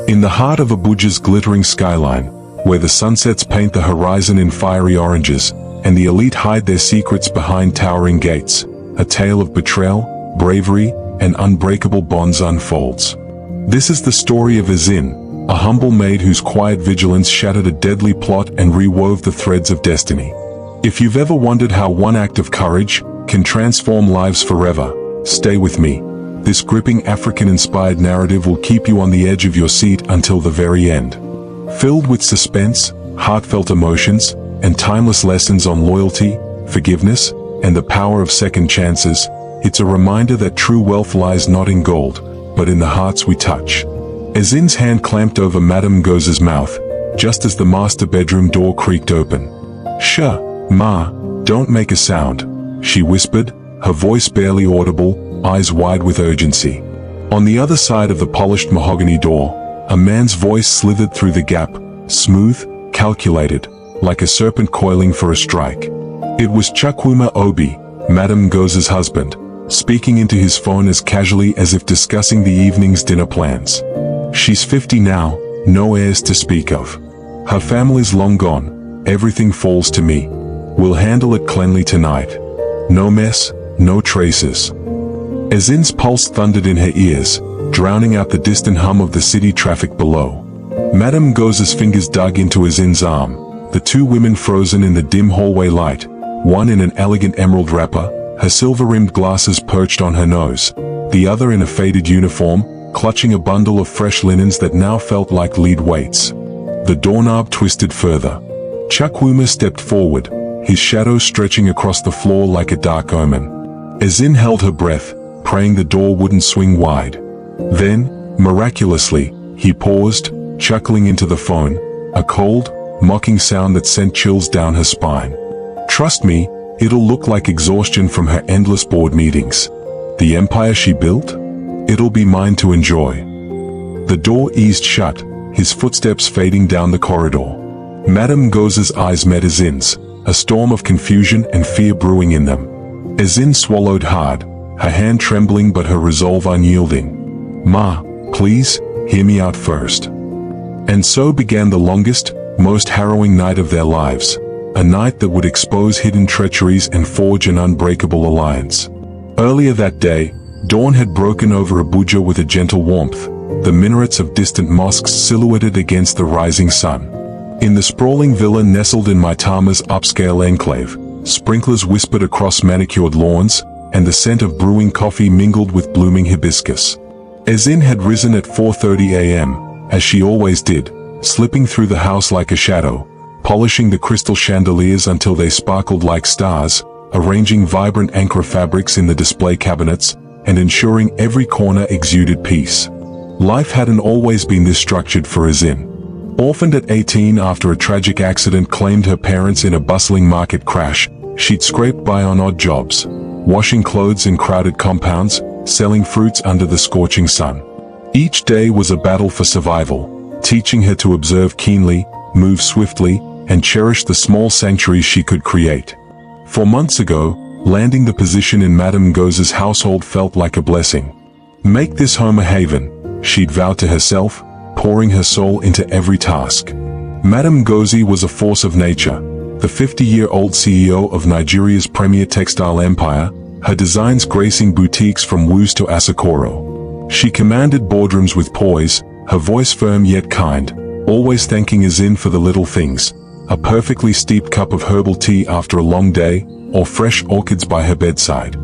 In the heart of Abuja's glittering skyline, where the sunsets paint the horizon in fiery oranges, and the elite hide their secrets behind towering gates, a tale of betrayal, bravery, and unbreakable bonds unfolds. This is the story of Ezinne, a humble maid whose quiet vigilance shattered a deadly plot and rewove the threads of destiny. If you've ever wondered how one act of courage can transform lives forever, stay with me. This gripping African-inspired narrative will keep you on the edge of your seat until the very end. Filled with suspense, heartfelt emotions, and timeless lessons on loyalty, forgiveness, and the power of second chances, it's a reminder that true wealth lies not in gold, but in the hearts we touch. Ezinne's hand clamped over Madame Goza's mouth, just as the master bedroom door creaked open. "Shh, Ma, don't make a sound," she whispered, her voice barely audible, eyes wide with urgency. On the other side of the polished mahogany door, a man's voice slithered through the gap, smooth, calculated, like a serpent coiling for a strike. It was Chukwuma Obi, Madame Goza's husband, speaking into his phone as casually as if discussing the evening's dinner plans. "She's 50 now, no heirs to speak of. Her family's long gone, everything falls to me. We'll handle it cleanly tonight. No mess, no traces." Ezinne's pulse thundered in her ears, drowning out the distant hum of the city traffic below. Madame Goza's fingers dug into Ezinne's arm, the two women frozen in the dim hallway light, one in an elegant emerald wrapper, her silver-rimmed glasses perched on her nose, the other in a faded uniform, clutching a bundle of fresh linens that now felt like lead weights. The doorknob twisted further. Chukwuma stepped forward, his shadow stretching across the floor like a dark omen. Ezinne held her breath, praying the door wouldn't swing wide. Then, miraculously, he paused, chuckling into the phone, a cold, mocking sound that sent chills down her spine. "Trust me, it'll look like exhaustion from her endless board meetings. The empire she built? It'll be mine to enjoy." The door eased shut, his footsteps fading down the corridor. Madame Goza's eyes met Ezinne's, a storm of confusion and fear brewing in them. Ezinne swallowed hard, her hand trembling but her resolve unyielding. "Ma, please, hear me out first." And so began the longest, most harrowing night of their lives, a night that would expose hidden treacheries and forge an unbreakable alliance. Earlier that day, dawn had broken over Abuja with a gentle warmth, the minarets of distant mosques silhouetted against the rising sun. In the sprawling villa nestled in Maitama's upscale enclave, sprinklers whispered across manicured lawns, and the scent of brewing coffee mingled with blooming hibiscus. Ezinne had risen at 4:30 a.m., as she always did, slipping through the house like a shadow, polishing the crystal chandeliers until they sparkled like stars, arranging vibrant Ankara fabrics in the display cabinets, and ensuring every corner exuded peace. Life hadn't always been this structured for Ezinne. Orphaned at 18 after a tragic accident claimed her parents in a bustling market crash, she'd scraped by on odd jobs, washing clothes in crowded compounds, selling fruits under the scorching sun. Each day was a battle for survival, teaching her to observe keenly, move swiftly, and cherish the small sanctuaries she could create. 4 months ago, landing the position in Madame Goza's household felt like a blessing. "Make this home a haven," she'd vowed to herself, pouring her soul into every task. Madame Goza was a force of nature, the 50-year-old CEO of Nigeria's premier textile empire, her designs gracing boutiques from Wus to Asokoro. She commanded boardrooms with poise, her voice firm yet kind, always thanking Ezinne for the little things, a perfectly steeped cup of herbal tea after a long day, or fresh orchids by her bedside.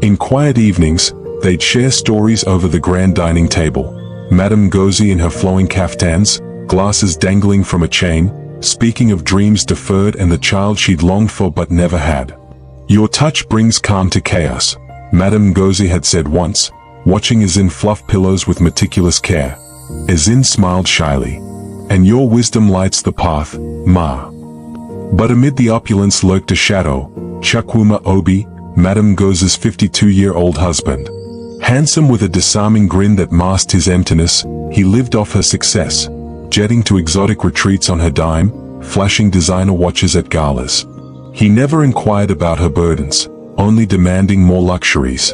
In quiet evenings, they'd share stories over the grand dining table, Madame Goza in her flowing caftans, glasses dangling from a chain, speaking of dreams deferred and the child she'd longed for but never had. "Your touch brings calm to chaos," Madame Goza had said once, watching Ezinne fluff pillows with meticulous care. Ezinne smiled shyly. "And your wisdom lights the path, Ma." But amid the opulence lurked a shadow, Chukwuma Obi, Madame Goza's 52-year-old husband. Handsome with a disarming grin that masked his emptiness, he lived off her success, jetting to exotic retreats on her dime, flashing designer watches at galas. He never inquired about her burdens, only demanding more luxuries.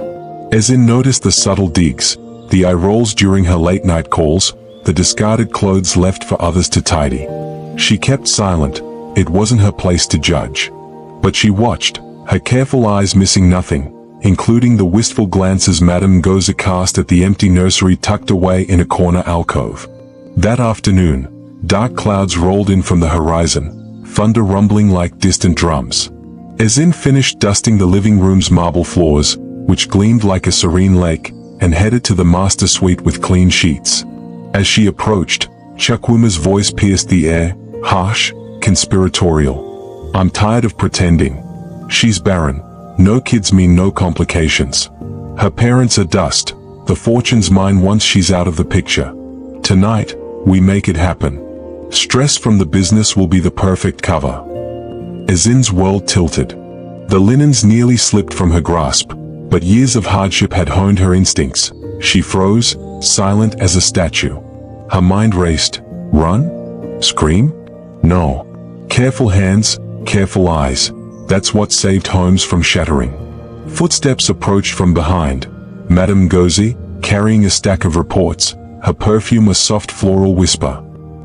Ezinne noticed the subtle digs, the eye rolls during her late-night calls, the discarded clothes left for others to tidy. She kept silent. It wasn't her place to judge. But she watched, her careful eyes missing nothing, including the wistful glances Madame Goza cast at the empty nursery tucked away in a corner alcove. That afternoon, dark clouds rolled in from the horizon, thunder rumbling like distant drums. Ezinne finished dusting the living room's marble floors, which gleamed like a serene lake, and headed to the master suite with clean sheets. As she approached, Chukwuma's voice pierced the air, harsh, conspiratorial. "I'm tired of pretending. She's barren. No kids mean no complications. Her parents are dust. The fortune's mine once she's out of the picture. Tonight, we make it happen. Stress from the business will be the perfect cover." Ezinne's world tilted. The linens nearly slipped from her grasp, but years of hardship had honed her instincts. She froze, silent as a statue. Her mind raced. Run? Scream? No. Careful hands, careful eyes. That's what saved homes from shattering. Footsteps approached from behind. Madame Goza, carrying a stack of reports, her perfume a soft floral whisper.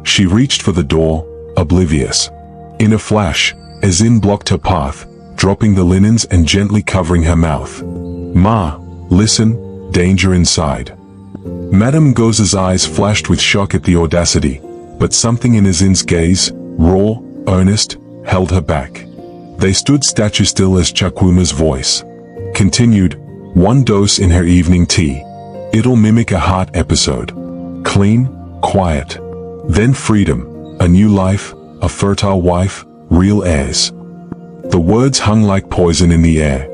She reached for the door, oblivious. In a flash, Ezinne blocked her path, dropping the linens and gently covering her mouth. "Ma, listen, danger inside." Madame Goza's eyes flashed with shock at the audacity, but something in Ezinne's gaze, raw, earnest, held her back. They stood statue still as Chukwuma's voice continued, "One dose in her evening tea. It'll mimic a heart episode. Clean, quiet. Then freedom, a new life, a fertile wife, real heirs." The words hung like poison in the air.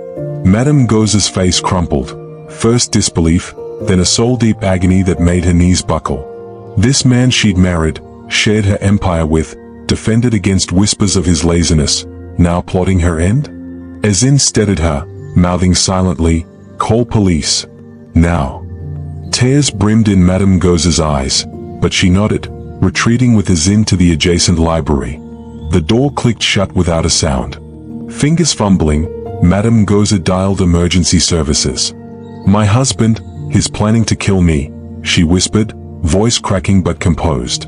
Madame Goza's face crumpled, first disbelief, then a soul-deep agony that made her knees buckle. This man she'd married, shared her empire with, defended against whispers of his laziness, now plotting her end? Ezinne stared at her, mouthing silently, "Call police. Now." Tears brimmed in Madame Goza's eyes, but she nodded, retreating with Ezinne to the adjacent library. The door clicked shut without a sound. Fingers fumbling, Madame Goza dialed emergency services. "My husband, he's planning to kill me," she whispered, voice cracking but composed.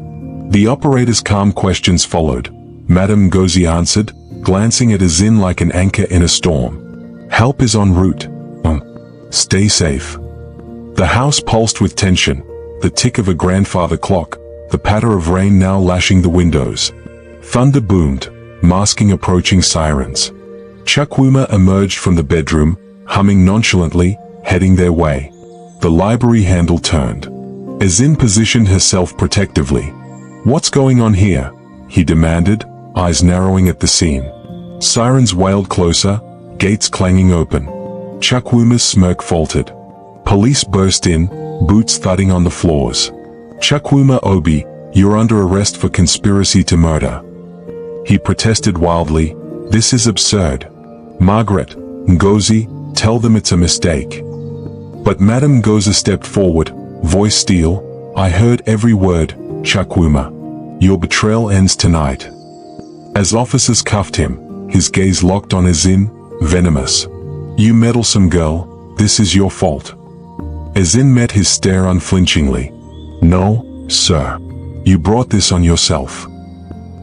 The operator's calm questions followed. Madame Goza answered, glancing at Ezinne like an anchor in a storm. "Help is en route. Stay safe." The house pulsed with tension, the tick of a grandfather clock, the patter of rain now lashing the windows. Thunder boomed, masking approaching sirens. Chukwuma emerged from the bedroom, humming nonchalantly, heading their way. The library handle turned. Ezinne positioned herself protectively. "What's going on here?" he demanded, eyes narrowing at the scene. Sirens wailed closer, gates clanging open. Chukwuma's smirk faltered. Police burst in, boots thudding on the floors. "Chukwuma Obi, you're under arrest for conspiracy to murder." He protested wildly, "This is absurd. Margaret, Ngozi, tell them it's a mistake." But Madame Goza stepped forward, voice steel, "I heard every word, Chukwuma. Your betrayal ends tonight." As officers cuffed him, his gaze locked on Ezinne, venomous. "You meddlesome girl, this is your fault." Ezinne met his stare unflinchingly. "No, sir. You brought this on yourself."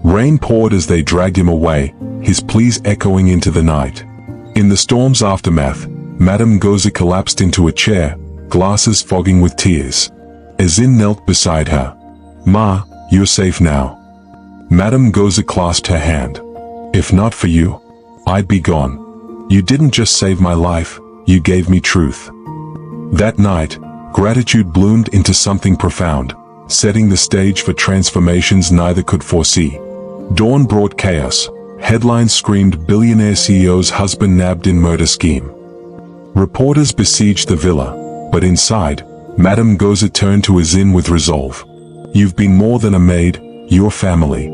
Rain poured as they dragged him away, his pleas echoing into the night. In the storm's aftermath, Madame Goza collapsed into a chair, glasses fogging with tears. Ezinne knelt beside her. "Ma, you're safe now." Madame Goza clasped her hand. "If not for you, I'd be gone. You didn't just save my life, you gave me truth." That night, gratitude bloomed into something profound, setting the stage for transformations neither could foresee. Dawn brought chaos. Headlines screamed billionaire CEO's husband nabbed in murder scheme. Reporters besieged the villa, but inside, Madame Goza turned to Ezinne with resolve. "You've been more than a maid, you're family."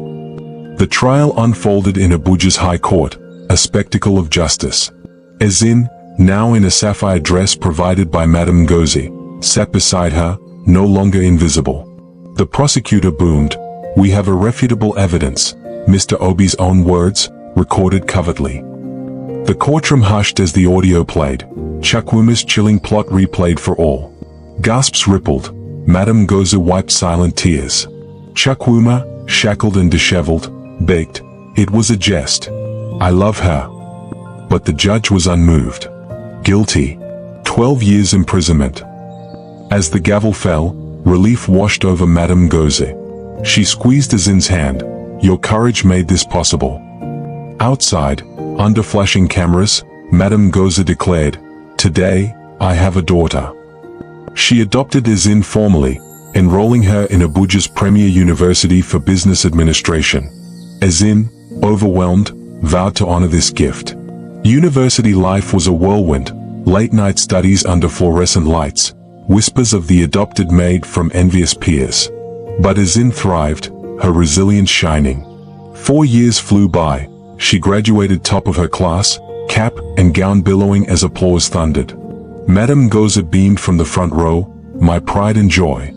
The trial unfolded in Abuja's High Court, a spectacle of justice. Ezinne, now in a sapphire dress provided by Madame Goza, sat beside her, no longer invisible. The prosecutor boomed, "We have irrefutable evidence," Mr. Obi's own words, recorded covertly. The courtroom hushed as the audio played, Chukwuma's chilling plot replayed for all. Gasps rippled, Madame Goza wiped silent tears. Chukwuma, shackled and disheveled, begged, "It was a jest. I love her." But the judge was unmoved. Guilty. 12 years imprisonment. As the gavel fell, relief washed over Madame Goza. She squeezed Ezinne's hand. "Your courage made this possible." Outside, under flashing cameras, Madame Goza declared, "Today, I have a daughter." She adopted Ezinne formally, enrolling her in Abuja's premier university for business administration. Ezinne, overwhelmed, vowed to honor this gift. University life was a whirlwind, late-night studies under fluorescent lights, whispers of the adopted maid from envious peers. But Ezinne thrived, her resilience shining. 4 years flew by. She graduated top of her class, cap and gown billowing as applause thundered. Madame Goza beamed from the front row, "My pride and joy."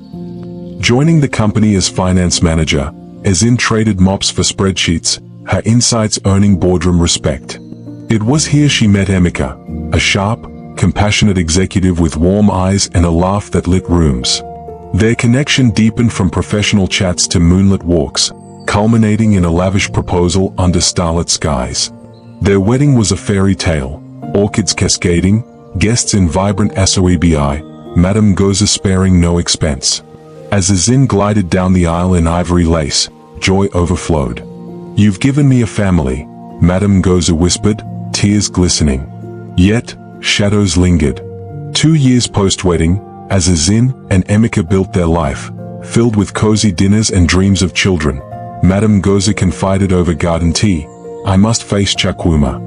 Joining the company as finance manager, Ezinne traded mops for spreadsheets, her insights earning boardroom respect. It was here she met Emeka, a sharp, compassionate executive with warm eyes and a laugh that lit rooms. Their connection deepened from professional chats to moonlit walks, culminating in a lavish proposal under starlit skies. Their wedding was a fairy tale, orchids cascading, guests in vibrant asoebi, Madame Goza sparing no expense. As Ezinne glided down the aisle in ivory lace, joy overflowed. "You've given me a family," Madame Goza whispered, tears glistening. Yet, shadows lingered. 2 years post-wedding, as Ezinne and Emeka built their life, filled with cozy dinners and dreams of children, Madame Goza confided over garden tea, "I must face Chukwuma.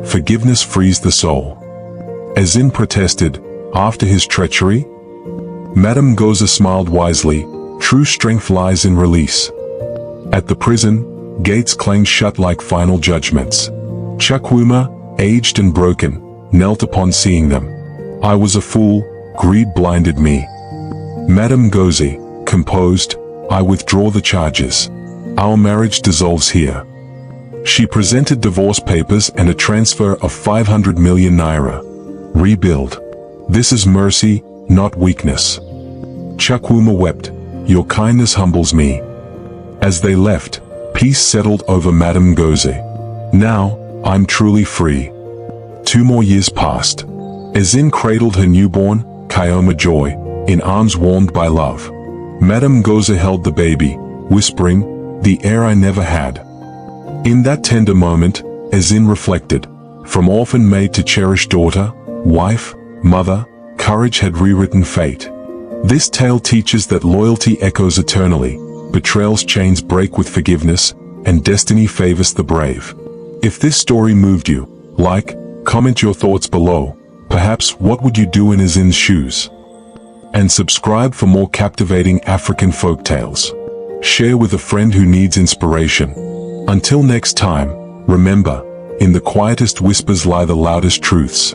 Forgiveness frees the soul." Ezinne protested, "After his treachery?" Madame Goza smiled wisely, "True strength lies in release." At the prison, gates clanged shut like final judgments. Chukwuma, aged and broken, knelt upon seeing them. "I was a fool, greed blinded me." Madame Goza, composed, "I withdraw the charges. Our marriage dissolves here." She presented divorce papers and a transfer of 500 million naira. Rebuild. This is mercy, not weakness. Chukwuma wept, "Your kindness humbles me." As they left, peace settled over Madame Goza. "Now, I'm truly free." 2 more years passed. Ezinne cradled her newborn, Kayoma Joy, in arms warmed by love. Madame Goza held the baby, whispering, "The heir I never had." In that tender moment, Ezinne reflected, from orphan maid to cherished daughter, wife, mother, courage had rewritten fate. This tale teaches that loyalty echoes eternally, betrayal's chains break with forgiveness, and destiny favors the brave. If this story moved you, like, comment your thoughts below. Perhaps what would you do in Ezinne's shoes? And subscribe for more captivating African folktales. Share with a friend who needs inspiration. Until next time, remember, in the quietest whispers lie the loudest truths.